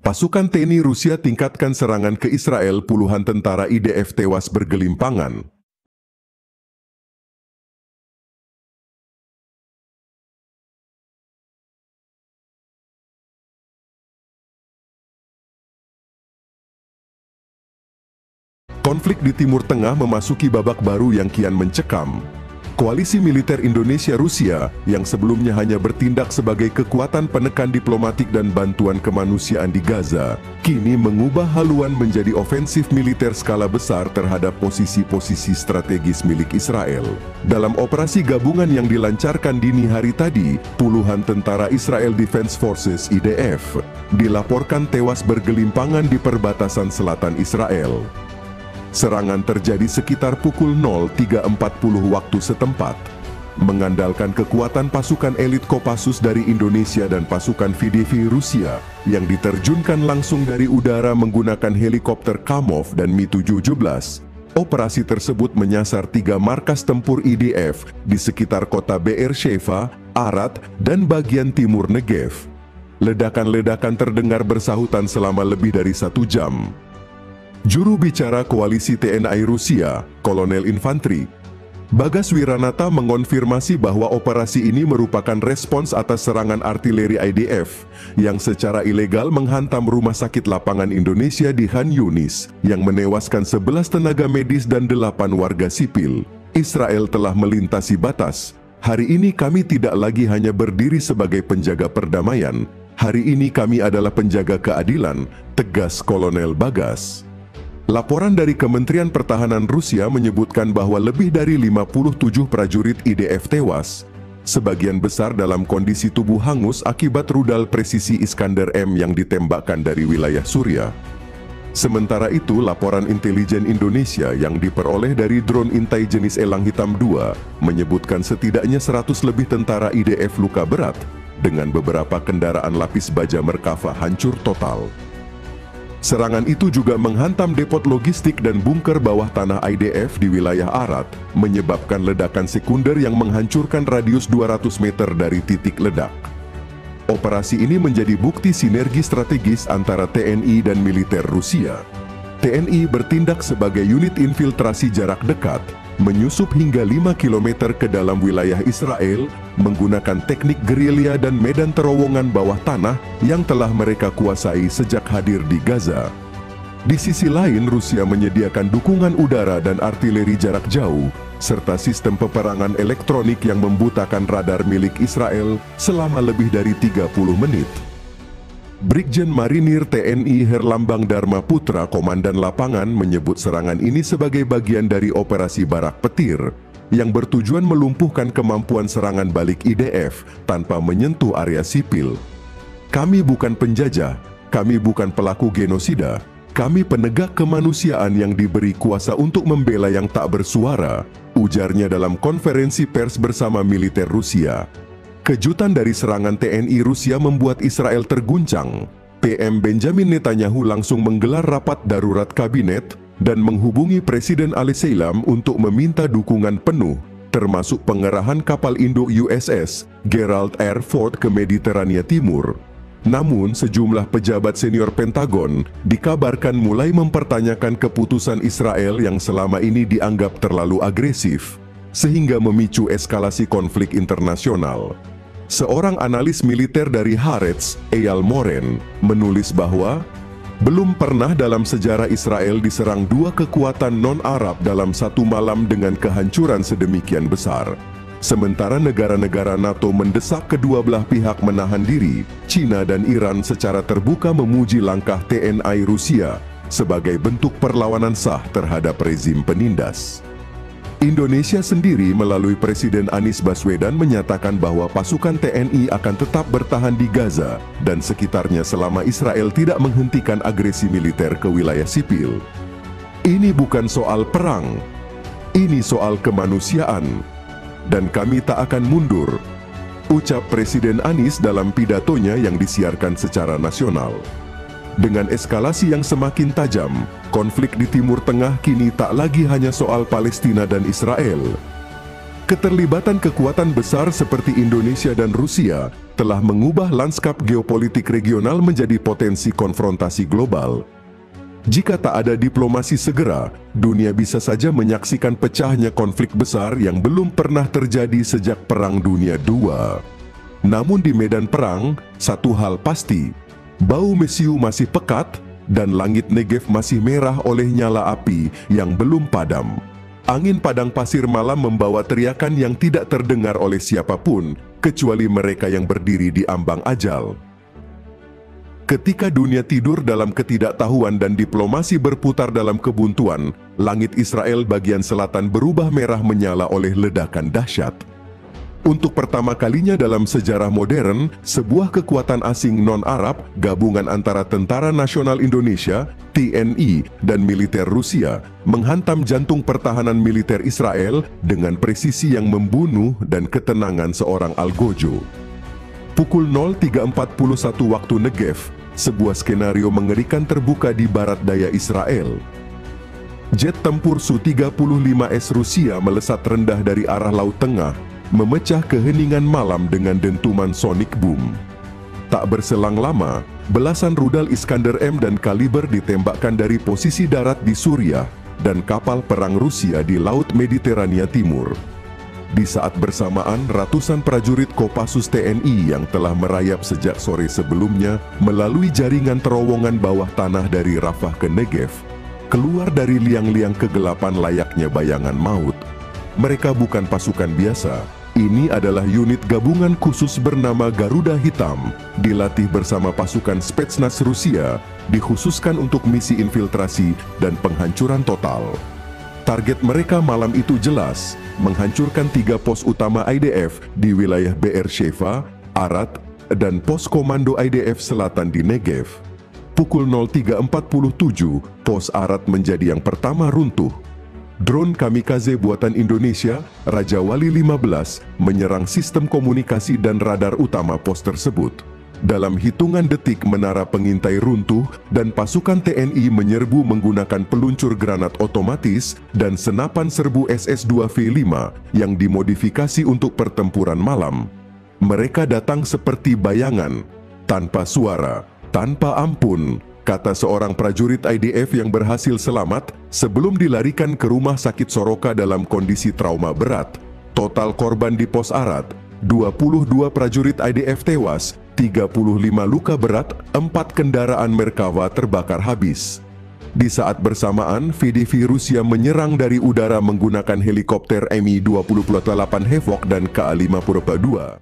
Pasukan TNI Rusia tingkatkan serangan ke Israel, puluhan tentara IDF tewas bergelimpangan. Konflik di Timur Tengah memasuki babak baru yang kian mencekam. Koalisi militer Indonesia-Rusia yang sebelumnya hanya bertindak sebagai kekuatan penekan diplomatik dan bantuan kemanusiaan di Gaza, kini mengubah haluan menjadi ofensif militer skala besar terhadap posisi-posisi strategis milik Israel. Dalam operasi gabungan yang dilancarkan dini hari tadi, puluhan tentara Israel Defense Forces (IDF) dilaporkan tewas bergelimpangan di perbatasan selatan Israel. Serangan terjadi sekitar pukul 03.40 waktu setempat. Mengandalkan kekuatan pasukan elit Kopassus dari Indonesia dan pasukan VDV Rusia yang diterjunkan langsung dari udara menggunakan helikopter Kamov dan Mi-17, operasi tersebut menyasar 3 markas tempur IDF di sekitar kota Be'er Sheva, Arad, dan bagian timur Negev. Ledakan-ledakan terdengar bersahutan selama lebih dari 1 jam. Juru bicara Koalisi TNI Rusia, Kolonel Infanteri Bagas Wiranata mengonfirmasi bahwa operasi ini merupakan respons atas serangan artileri IDF yang secara ilegal menghantam rumah sakit lapangan Indonesia di Khan Yunis yang menewaskan 11 tenaga medis dan 8 warga sipil. Israel telah melintasi batas. Hari ini kami tidak lagi hanya berdiri sebagai penjaga perdamaian. Hari ini kami adalah penjaga keadilan, tegas Kolonel Bagas. Laporan dari Kementerian Pertahanan Rusia menyebutkan bahwa lebih dari 57 prajurit IDF tewas, sebagian besar dalam kondisi tubuh hangus akibat rudal presisi Iskander M yang ditembakkan dari wilayah Suriah. Sementara itu, laporan intelijen Indonesia yang diperoleh dari drone intai jenis Elang Hitam 2 menyebutkan setidaknya 100 lebih tentara IDF luka berat, dengan beberapa kendaraan lapis baja Merkava hancur total. Serangan itu juga menghantam depot logistik dan bunker bawah tanah IDF di wilayah Arad, menyebabkan ledakan sekunder yang menghancurkan radius 200 meter dari titik ledak. Operasi ini menjadi bukti sinergi strategis antara TNI dan militer Rusia. TNI bertindak sebagai unit infiltrasi jarak dekat, menyusup hingga 5 km ke dalam wilayah Israel, menggunakan teknik gerilya dan medan terowongan bawah tanah yang telah mereka kuasai sejak hadir di Gaza. Di sisi lain, Rusia menyediakan dukungan udara dan artileri jarak jauh, serta sistem peperangan elektronik yang membutakan radar milik Israel selama lebih dari 30 menit. Brigjen Marinir TNI Herlambang Dharma Putra, Komandan Lapangan, menyebut serangan ini sebagai bagian dari operasi Barak Petir yang bertujuan melumpuhkan kemampuan serangan balik IDF tanpa menyentuh area sipil. Kami bukan penjajah, kami bukan pelaku genosida, kami penegak kemanusiaan yang diberi kuasa untuk membela yang tak bersuara, ujarnya dalam konferensi pers bersama militer Rusia. Kejutan dari serangan TNI Rusia membuat Israel terguncang. PM Benjamin Netanyahu langsung menggelar rapat darurat kabinet dan menghubungi Presiden Aleyhisselam untuk meminta dukungan penuh, termasuk pengerahan kapal induk USS Gerald R. Ford ke Mediterania Timur. Namun, sejumlah pejabat senior Pentagon dikabarkan mulai mempertanyakan keputusan Israel yang selama ini dianggap terlalu agresif, sehingga memicu eskalasi konflik internasional. Seorang analis militer dari Haaretz, Eyal Moren, menulis bahwa belum pernah dalam sejarah Israel diserang 2 kekuatan non-Arab dalam satu malam dengan kehancuran sedemikian besar. Sementara negara-negara NATO mendesak kedua belah pihak menahan diri, China dan Iran secara terbuka memuji langkah TNI Rusia sebagai bentuk perlawanan sah terhadap rezim penindas. Indonesia sendiri melalui Presiden Anies Baswedan menyatakan bahwa pasukan TNI akan tetap bertahan di Gaza dan sekitarnya selama Israel tidak menghentikan agresi militer ke wilayah sipil. Ini bukan soal perang, ini soal kemanusiaan, dan kami tak akan mundur, ucap Presiden Anies dalam pidatonya yang disiarkan secara nasional. Dengan eskalasi yang semakin tajam, konflik di Timur Tengah kini tak lagi hanya soal Palestina dan Israel. Keterlibatan kekuatan besar seperti Indonesia dan Rusia telah mengubah lanskap geopolitik regional menjadi potensi konfrontasi global. Jika tak ada diplomasi segera, dunia bisa saja menyaksikan pecahnya konflik besar yang belum pernah terjadi sejak Perang Dunia II. Namun di medan perang, satu hal pasti, bau mesiu masih pekat dan langit Negev masih merah oleh nyala api yang belum padam. Angin padang pasir malam membawa teriakan yang tidak terdengar oleh siapapun, kecuali mereka yang berdiri di ambang ajal. Ketika dunia tidur dalam ketidaktahuan dan diplomasi berputar dalam kebuntuan, langit Israel bagian selatan berubah merah menyala oleh ledakan dahsyat. Untuk pertama kalinya dalam sejarah modern, sebuah kekuatan asing non-Arab, gabungan antara Tentara Nasional Indonesia, TNI, dan militer Rusia, menghantam jantung pertahanan militer Israel dengan presisi yang membunuh dan ketenangan seorang algojo. Pukul 03.41 waktu Negev, sebuah skenario mengerikan terbuka di barat daya Israel. Jet tempur Su-35S Rusia melesat rendah dari arah Laut Tengah, memecah keheningan malam dengan dentuman sonic boom. Tak berselang lama, belasan rudal Iskander M dan Kaliber ditembakkan dari posisi darat di Suriah dan kapal perang Rusia di Laut Mediterania Timur. Di saat bersamaan, ratusan prajurit Kopassus TNI yang telah merayap sejak sore sebelumnya melalui jaringan terowongan bawah tanah dari Rafah ke Negev, keluar dari liang-liang kegelapan layaknya bayangan maut. Mereka bukan pasukan biasa. Ini adalah unit gabungan khusus bernama Garuda Hitam, dilatih bersama pasukan Spetsnaz Rusia, dikhususkan untuk misi infiltrasi dan penghancuran total. Target mereka malam itu jelas, menghancurkan 3 pos utama IDF di wilayah Be'er-Sheva, Arad, dan pos komando IDF Selatan di Negev. Pukul 03.47, pos Arad menjadi yang pertama runtuh. Drone kamikaze buatan Indonesia, Raja Wali 15, menyerang sistem komunikasi dan radar utama pos tersebut. Dalam hitungan detik menara pengintai runtuh dan pasukan TNI menyerbu menggunakan peluncur granat otomatis dan senapan serbu SS-2V5 yang dimodifikasi untuk pertempuran malam. Mereka datang seperti bayangan, tanpa suara, tanpa ampun, kata seorang prajurit IDF yang berhasil selamat sebelum dilarikan ke rumah sakit Soroka dalam kondisi trauma berat. Total korban di pos Arad, 22 prajurit IDF tewas, 35 luka berat, 4 kendaraan Merkava terbakar habis. Di saat bersamaan, VDV Rusia menyerang dari udara menggunakan helikopter Mi-28 Hawk dan Ka-52.